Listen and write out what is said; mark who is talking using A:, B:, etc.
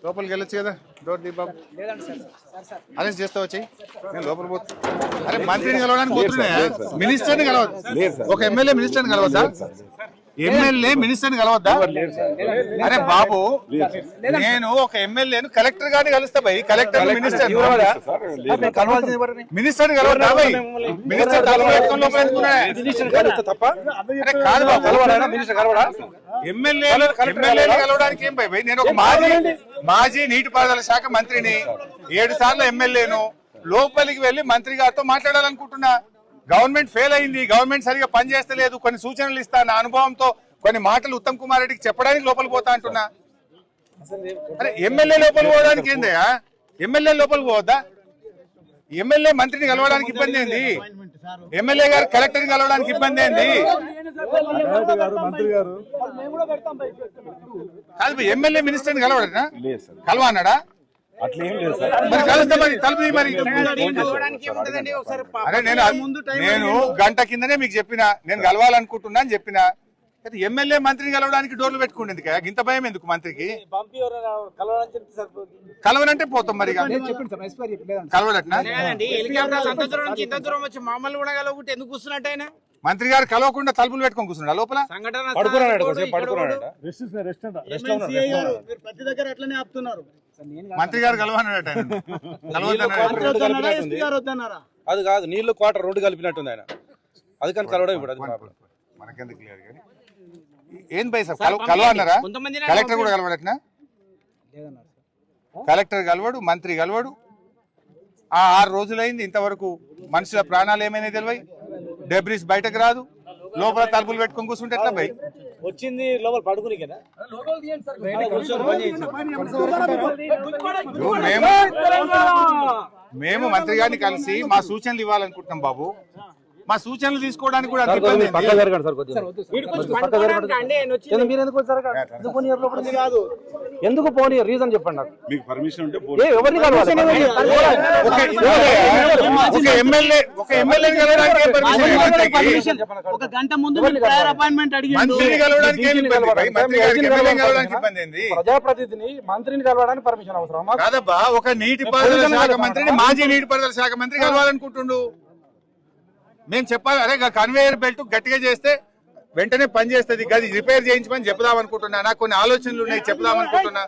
A: లోపలికి వెళ్ళొచ్చు కదా డోర్ దీ బాబు అరెస్ట్ చేస్తావు వచ్చి నేను లోపల పోతా అరే మంత్రిని కలవడానికి పోతున్నాయా మినిస్టర్ని కలవద్దు ఒక ఎమ్మెల్యే మినిస్టర్ని కలవద్దా ఎమ్మెల్యే మినిస్టర్ని కలవద్దా అరే బాబు నేను ఒక ఎమ్మెల్యేను కలెక్టర్ గారిని కలుస్తా భయ్ కలెక్టర్ మినిస్టర్ మినిస్టర్ని కలవద్దా భయ్ మినిస్టర్ కాదు బాబు ఎమ్మెల్యేలు కలవడానికి ఏం భయ్ నేను ఒక మాజీ నీటిపారుదల శాఖ మంత్రిని 7 సార్లు ఎమ్మెల్యేను లోపలికి వెళ్లి మంత్రి గారితో మాట్లాడాలనుకుంటున్నా గవర్నమెంట్ ఫెయిల్ అయింది గవర్నమెంట్ సరిగా పనిచేస్తలేదు కొన్ని సూచనలు ఇస్తా నా అనుభవంతో కొన్ని మాటలు ఉత్తమ్ కుమార్ రెడ్డికి చెప్పడానికి లోపలికి పోతా అంటున్నా అరే ఎమ్మెల్యే లోపలికి పోవడానికి ఏందయ్యా ఎమ్మెల్యే లోపలికి పోవద్దా ఎమ్మెల్యే మంత్రిని కలవడానికి ఇబ్బంది ఏంది ఎమ్మెల్యే గారు కలెక్టర్ ని కలవడానికి ఇబ్బంది ఏంది కాదు ఎమ్మెల్యే మినిస్టర్ కలవడనా కలవన్నాడా మరి కలుస్తా మరి తలుపు మరి అరే నేను గంట కిందనే మీకు చెప్పిన నేను కలవాలనుకుంటున్నా అని చెప్పిన ఎమ్మెల్యే మంత్రిని కలవడానికి డోర్లు పెట్టుకోండి ఎందుకు ఇంత భయం ఎందుకు మంత్రికి కలవనంటే పోతాం మరి కలవడట్నా మంత్రి గారు కలవకుండా తలుపులు పెట్టుకొని కూర్చున్నాడు లోపల మంత్రి గారు కలవన్నాడట
B: అది కాదు నీళ్లు క్వార్టర్ రోడ్డు కలిపినట్టుంది ఆయన అది కానీ కలవడం ఇప్పుడు అది
A: మనకెందుకు క్లియర్ కానీ ఏం భయ సార్ కలవన్నారా కలెక్టర్ కూడా కలవడట్నా కలెక్టర్ కలవడు మంత్రి కలవడు 6 రోజులైంది ఇంతవరకు మనుషుల ప్రాణాలు ఏమైనా తెలివై డెబ్రిస్ బయటకు రాదు లోపల తలుపులు పెట్టుకొని కూర్చుంటే ఎట్లా భయ్
B: వచ్చింది లోపల పడుకుని కదా
A: మేము మంత్రి గారిని కలిసి మా సూచనలు ఇవ్వాలనుకుంటున్నాం బాబు మా సూచనలు తీసుకోవడానికి కూడా
B: ఎందుకు పోనీ రీజన్ చెప్పండి నాకు
C: మీకు పర్మిషన్ ఉంటే
D: ఒక గంట ముందు అపాయింట్మెంట్
B: ప్రజాప్రతినిధిని మంత్రిని కలవడానికి పర్మిషన్ అవసరం
A: కాదబ్బా ఒక నీటిపారుదల శాఖ మంత్రిని మాజీ నీటిపారుదల శాఖ మంత్రి కలవాలనుకుంటుండు మేము చెప్పాలి అరే కన్వేయర్ బెల్ట్ గట్టిగా చేస్తే వెంటనే పని చేస్తుంది గది రిపేర్ చేయించమని చెప్దాం అనుకుంటున్నా నాకు కొన్ని ఆలోచనలు ఉన్నాయి చెప్దాం అనుకుంటున్నా